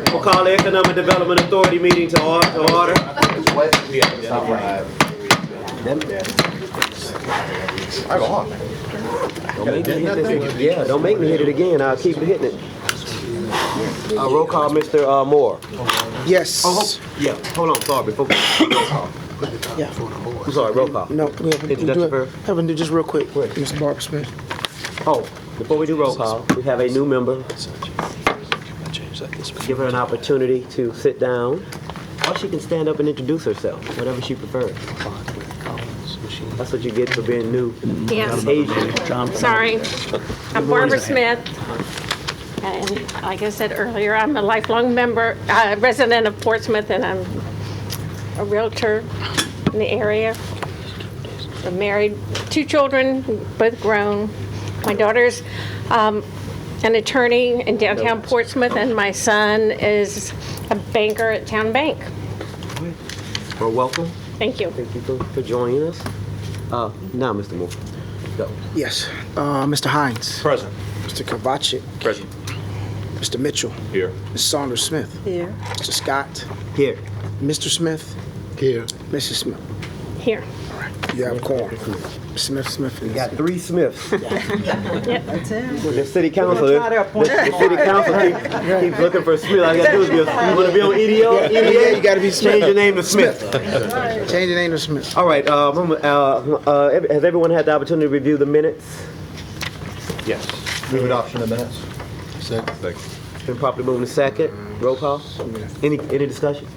We'll call the Economic Development Authority meeting to order. Don't make me hit this. Yeah, don't make me hit it again. I'll keep hitting it. Roll call, Mr. Moore. Yes. Yeah, hold on, sorry, before roll call. Yeah. I'm sorry, roll call. No, we have to Introduction do it. first? Have to do just real quick, Mr. Barbara Smith. Oh, before we do roll call, we have a new member. Give her an opportunity to sit down, or she can stand up and introduce herself, whatever she prefers. That's what you get for being new. Yes. Asian. Sorry. I'm Barbara Smith. And like I said earlier, I'm a lifelong member, resident of Portsmouth, and I'm a realtor in the area. I'm married, 2 children, both grown. My daughter's an attorney in downtown Portsmouth, and my son is a banker at Town Bank. Well, welcome. Thank you. Thank you for joining us. Now, Mr. Moore, go. Yes. Mr. Hines. Present. Mr. Kovacic. Present. Mr. Mitchell. Here. Ms. Saunders Smith. Here. Mr. Scott. Here. Mr. Smith. Here. Mrs. Smith. Here. All right. You have a quorum. Smith. We got 3 Smiths. That's it. The city council, Try to appoint the city council keeps looking for Smith. All you gotta do is you want to be on EDA? Yeah, you gotta be Smith. Change your name to Smith. Change your name to Smith. All right. Has everyone had the opportunity to review the minutes? Yes. Move adoption of minutes. Second. Been properly moved to second. Roll call. Any discussion?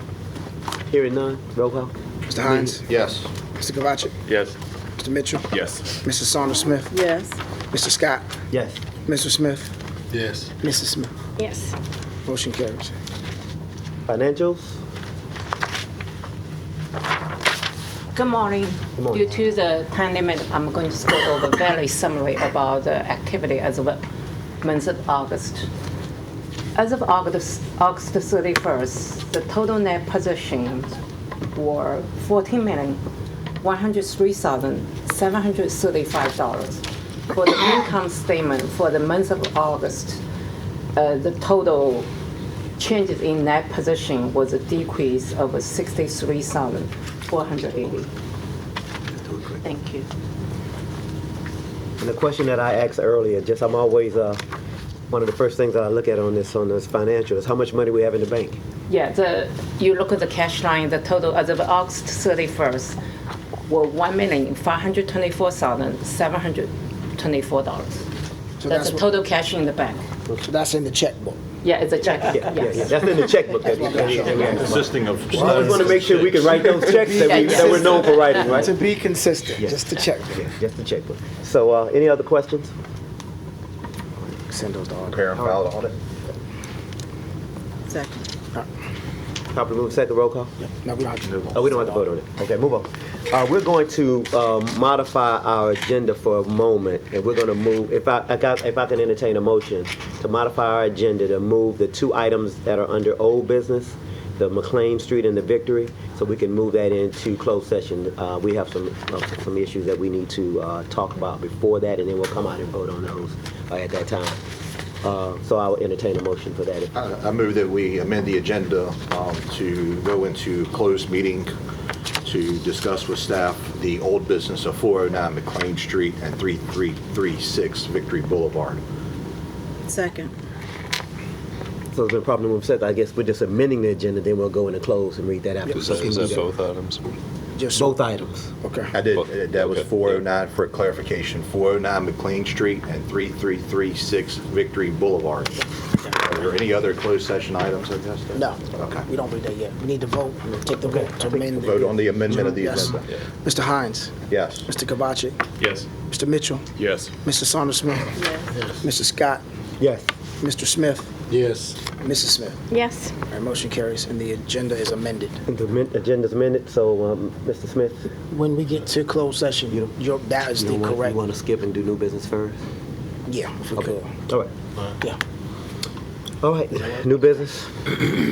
Hearing none. Roll call. Mr. Hines. Yes. Mr. Kovacic. Yes. Mr. Mitchell. Yes. Mrs. Saunders Smith. Yes. Mr. Scott. Yes. Mr. Smith. Yes. Mrs. Smith. Yes. Motion carries. Financials. Good morning. Good morning. Due to the time limit, I'm going to go over very summary about the activity as of month of August. As of August 31st, the total net positions were $14,103,735. For the income statement for the month of August, the total changes in net position was a decrease of 63,480. Thank you. And the question that I asked earlier, I'm always one of the first things that I look at on this financial is how much money we have in the bank. Yeah, you look at the cash line, the total as of August 31st were $1,524,724. So That's the what- total cash in the bank. So that's in the checkbook. Yeah, it's a check. Yeah. Yes. That's in the checkbook. Consisting of. We always want to make sure we can write those checks that we're known for writing, right? To be consistent, Yes. just to check. Yeah, just the checkbook. So, any other questions? Send those to all. Prepare and file the audit. Second. Properly move second roll call? No, we don't have to move on. Oh, we don't have to vote on it. Okay, move on. We're going to modify our agenda for a moment, and we're going to move, if I can entertain a motion, to modify our agenda to move the 2 items that are under old business, the McLean Street and the Victory, so we can move that into closed session. We have some issues that we need to talk about before that, and then we'll come out and vote on those at that time. So I will entertain a motion for that. I move that we amend the agenda to go into closed meeting to discuss with staff the old business of 409 McLean Street and 3336 Victory Boulevard. Second. So it's been properly moved second. I guess we're just amending the agenda, then we'll go into close and read that after. Is that both items? Just Both items. Okay. I did, that was 409 for clarification, 409 McLean Street and 3336 Victory Boulevard. Are there any other closed session items, I guess? No. Okay. We don't read that yet. We need to vote. Take the vote to amend. Vote on the amendment of the Yes. agenda. Mr. Hines. Yes. Mr. Kovacic. Yes. Mr. Mitchell. Yes. Mr. Saunders Smith. Yes. Mr. Scott. Yes. Mr. Smith. Yes. Mrs. Smith. Yes. All right, motion carries, and the agenda is amended. The agenda's amended, so Mr. Smith, When we get to closed session, that is the you correct. want to skip and do new business first? Yeah, if we Okay. could. All right. Yeah. All right, new business.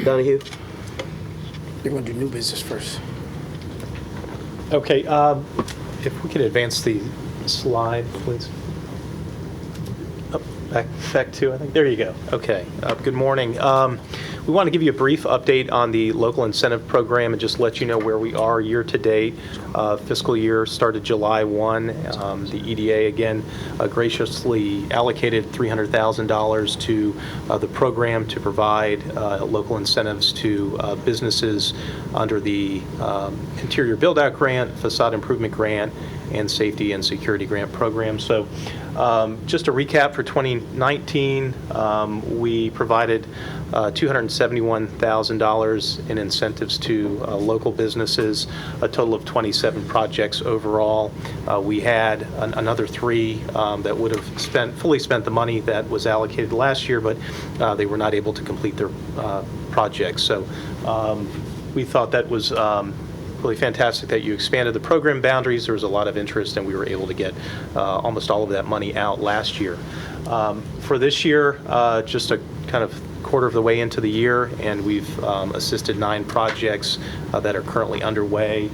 Donahue? We're going to do new business first. Okay, if we could advance the slide, please. Up, back to, I think, there you go. Okay, good morning. We want to give you a brief update on the local incentive program and just let you know where we are year to date. Fiscal year started July 1. The EDA, again, graciously allocated $300,000 to the program to provide local incentives to businesses under the Interior Build-Out Grant, Facade Improvement Grant, and Safety and Security Grant program. So just a recap for 2019, we provided $271,000 in incentives to local businesses, a total of 27 projects overall. We had another 3 that would have fully spent the money that was allocated last year, but they were not able to complete their projects. So we thought that was really fantastic that you expanded the program boundaries. There was a lot of interest, and we were able to get almost all of that money out last year. For this year, just a kind of quarter of the way into the year, and we've assisted 9 projects that are currently underway.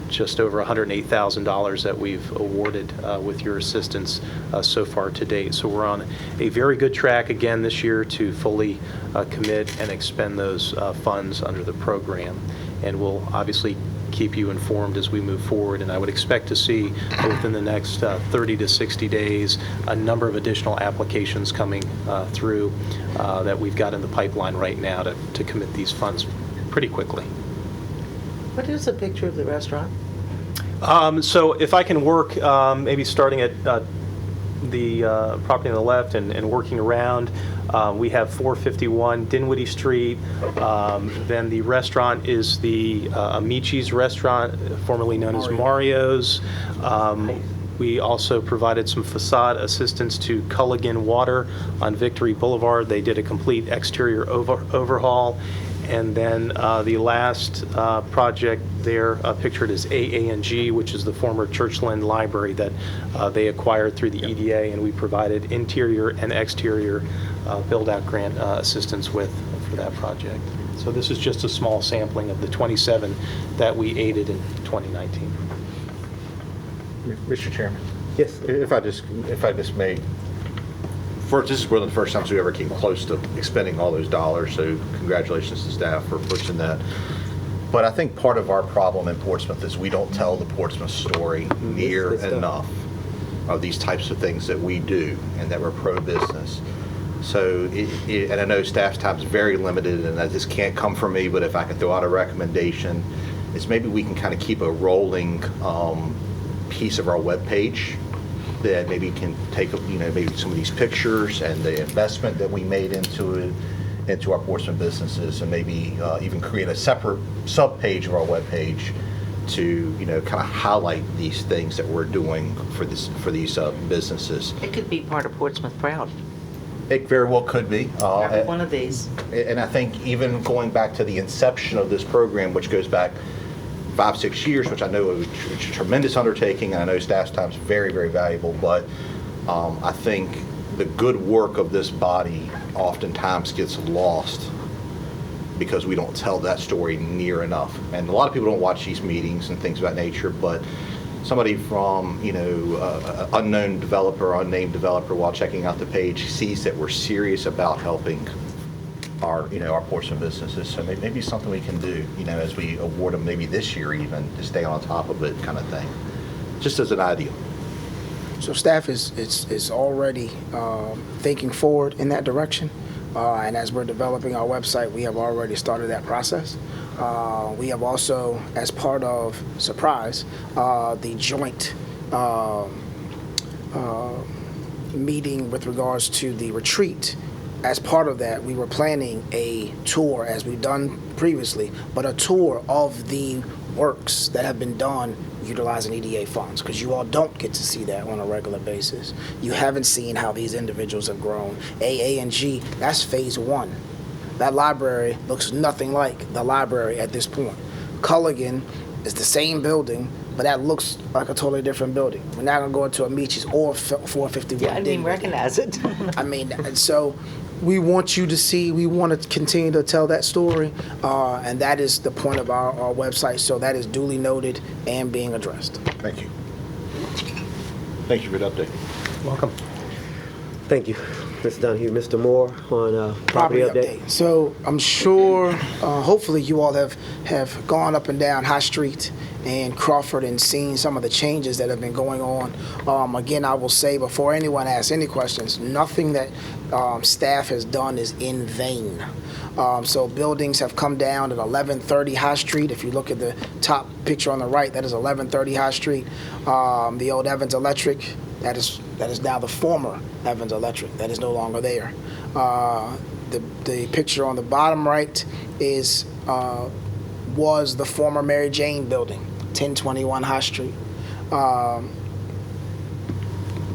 Just over $108,000 that we've awarded with your assistance so far to date. So we're on a very good track again this year to fully commit and expend those funds under the program. And we'll obviously keep you informed as we move forward. And I would expect to see within the next 30 to 60 days a number of additional applications coming through that we've got in the pipeline right now to commit these funds pretty quickly. What is a picture of the restaurant? So if I can work, maybe starting at the property on the left and working around, we have 451 Dinwiddie Street. Then the restaurant is the Amici's restaurant, formerly known as Mario's. We also provided some facade assistance to Culligan Water on Victory Boulevard. They did a complete exterior overhaul. And then the last project there pictured is AANG, which is the former Churchland Library that they acquired through the EDA, and we provided interior and exterior build-out grant assistance for that project. So this is just a small sampling of the 27 that we aided in 2019. Mr. Chairman, Yes. if I just may, this is one of the first times we ever came close to expending all those dollars, so congratulations to staff for pushing that. But I think part of our problem in Portsmouth is we don't tell the Portsmouth story near enough of these types of things that we do and that we're pro-business. So, and I know staff's time is very limited, and this can't come from me, but if I could throw out a recommendation, is maybe we can kind of keep a rolling piece of our webpage that maybe can take, maybe some of these pictures and the investment that we made into it, into our Portsmouth businesses, and maybe even create a separate sub-page of our webpage to, kind of highlight these things that we're doing for these businesses. It could be part of Portsmouth Proud. It very well could be. Every one of these. And I think even going back to the inception of this program, which goes back 5-6 years, which I know is a tremendous undertaking, and I know staff's time is very, very valuable, but I think the good work of this body oftentimes gets lost because we don't tell that story near enough. And a lot of people don't watch these meetings and things of that nature, but somebody from, unknown developer, unnamed developer, while checking out the page, sees that we're serious about helping our Portsmouth businesses. So maybe something we can do, as we award them maybe this year even, to stay on top of it, kind of thing. Just as an idea. So staff is already thinking forward in that direction. And as we're developing our website, we have already started that process. We have also, as part of Surprise, the joint meeting with regards to the retreat. As part of that, we were planning a tour, as we've done previously, but a tour of the works that have been done utilizing EDA funds, because you all don't get to see that on a regular basis. You haven't seen how these individuals have grown. AANG, that's phase 1. That library looks nothing like the library at this point. Culligan is the same building, but that looks like a totally different building. We're not going to go into Amici's or 451. Yeah, I didn't even recognize it. And so we want you to see, we want to continue to tell that story, and that is the point of our website, so that is duly noted and being addressed. Thank you. Thank you for the update. Welcome. Thank you. Mr. Donahue, Mr. Moore on property update. So I'm sure, hopefully you all have gone up and down High Street and Crawford and seen some of the changes that have been going on. Again, I will say before anyone asks any questions, nothing that staff has done is in vain. So buildings have come down at 1130 High Street. If you look at the top picture on the right, that is 1130 High Street. The old Evans Electric, that is now the former Evans Electric. That is no longer there. The picture on the bottom right was the former Mary Jane building, 1021 High Street.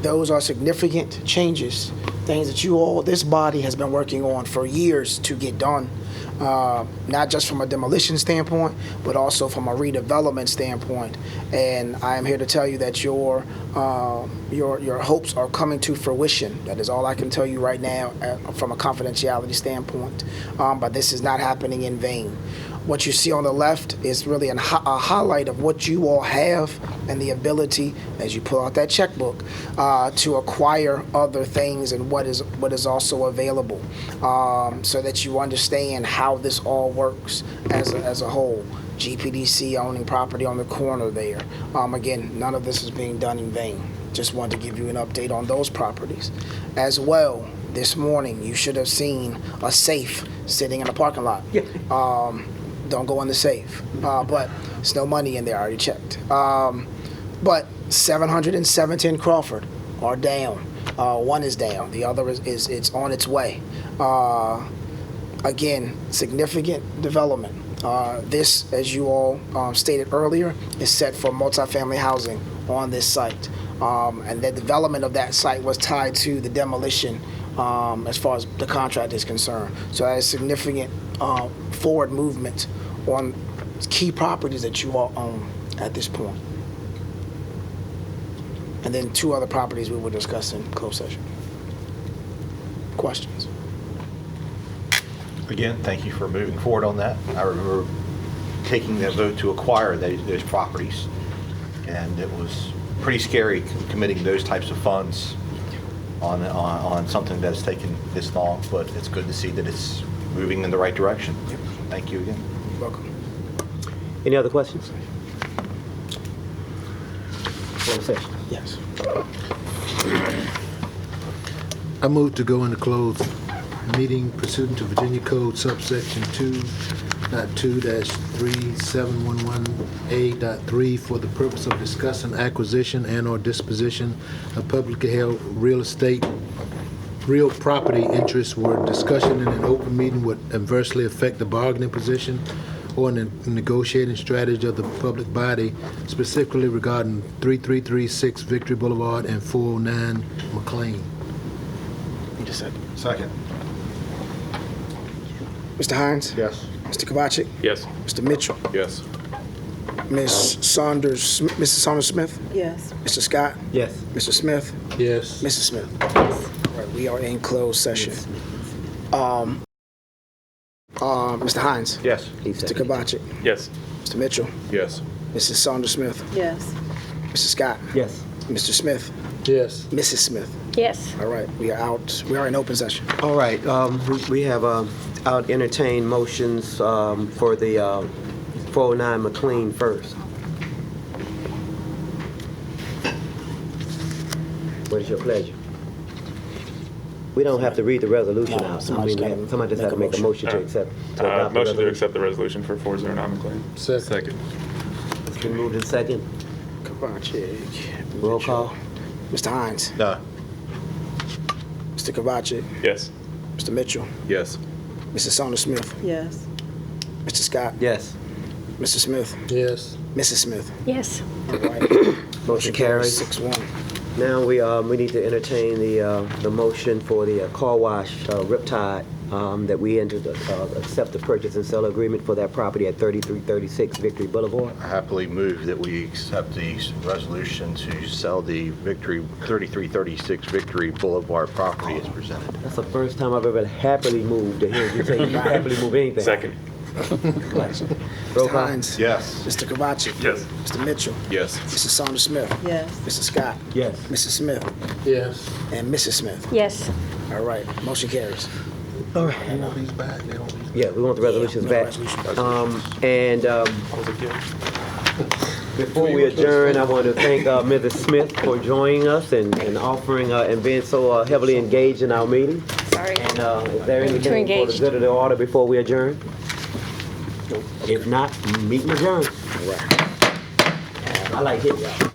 Those are significant changes, things that this body has been working on for years to get done, not just from a demolition standpoint, but also from a redevelopment standpoint. And I am here to tell you that your hopes are coming to fruition. That is all I can tell you right now from a confidentiality standpoint. But this is not happening in vain. What you see on the left is really a highlight of what you all have and the ability, as you pull out that checkbook, to acquire other things and what is also available, so that you understand how this all works as a whole. GPDC owning property on the corner there. Again, none of this is being done in vain. Just wanted to give you an update on those properties. As well, this morning you should have seen a safe sitting in a parking lot. Don't go in the safe. But there's no money in there, I already checked. But 700 and 710 Crawford are down. One is down, the other is it's on its way. Again, significant development. This, as you all stated earlier, is set for multifamily housing on this site. And the development of that site was tied to the demolition as far as the contract is concerned. So that is significant forward movement on key properties that you all own at this point. And then 2 other properties we will discuss in closed session. Questions? Again, thank you for moving forward on that. I remember taking that vote to acquire those properties, and it was pretty scary committing those types of funds on something that's taken this long, but it's good to see that it's moving in the right direction. Thank you again. You're welcome. Any other questions? Closed session. Yes. I move to go into closed meeting pursuant to Virginia Code subsection 2.2-3711A.3 for the purpose of discussing acquisition and/or disposition of publicly held real property interests where discussion in an open meeting would adversely affect the bargaining position or the negotiating strategy of the public body, specifically regarding 3336 Victory Boulevard and 409 McLean. Need a second. Second. Mr. Hines? Yes. Mr. Kovacic? Yes. Mr. Mitchell? Yes. Mrs. Saunders Smith? Yes. Mr. Scott? Yes. Mr. Smith? Yes. Mrs. Smith? All right, we are in closed session. Mr. Hines? Yes. Mr. Kovacic? Yes. Mr. Mitchell? Yes. Mrs. Saunders Smith? Yes. Mr. Scott? Yes. Mr. Smith? Yes. Mrs. Smith? Yes. All right, we are out. We are in open session. All right, we have out entertained motions for the 409 McLean first. What is your pleasure? We don't have to read the resolution No, out. somebody's gotta Somebody just has to make a motion to accept. to adopt the Motion to resolution. accept the resolution for 409 McLean. Second. It's been moved in second. Kovacic. Roll call. Mr. Hines? No. Mr. Kovacic? Yes. Mr. Mitchell? Yes. Mrs. Saunders Smith? Yes. Mr. Scott? Yes. Mr. Smith? Yes. Mrs. Smith? Yes. All right. Motion carries. 6-1. Now we need to entertain the motion for the car wash Riptide that we entered accept the purchase and sale agreement for that property at 3336 Victory Boulevard. I happily move that we accept the resolution to sell the 3336 Victory Boulevard property as presented. That's the first time I've ever happily moved to hear you say you happily move anything. Second. Roll Mr. call. Hines? Yes. Mr. Kovacic? Yes. Mr. Mitchell? Yes. Mrs. Saunders Smith? Yes. Mr. Scott? Yes. Mrs. Smith? Yes. And Mrs. Smith? Yes. All right, motion carries. Yeah, we want the resolutions Yeah, back. resolution. And before we adjourn, I want to thank Mrs. Smith for joining us and offering and being so heavily engaged in our meeting. Sorry. And is there Too anything for the engaged. good of the order before we adjourn? If not, meeting adjourned. All right. I like it, y'all.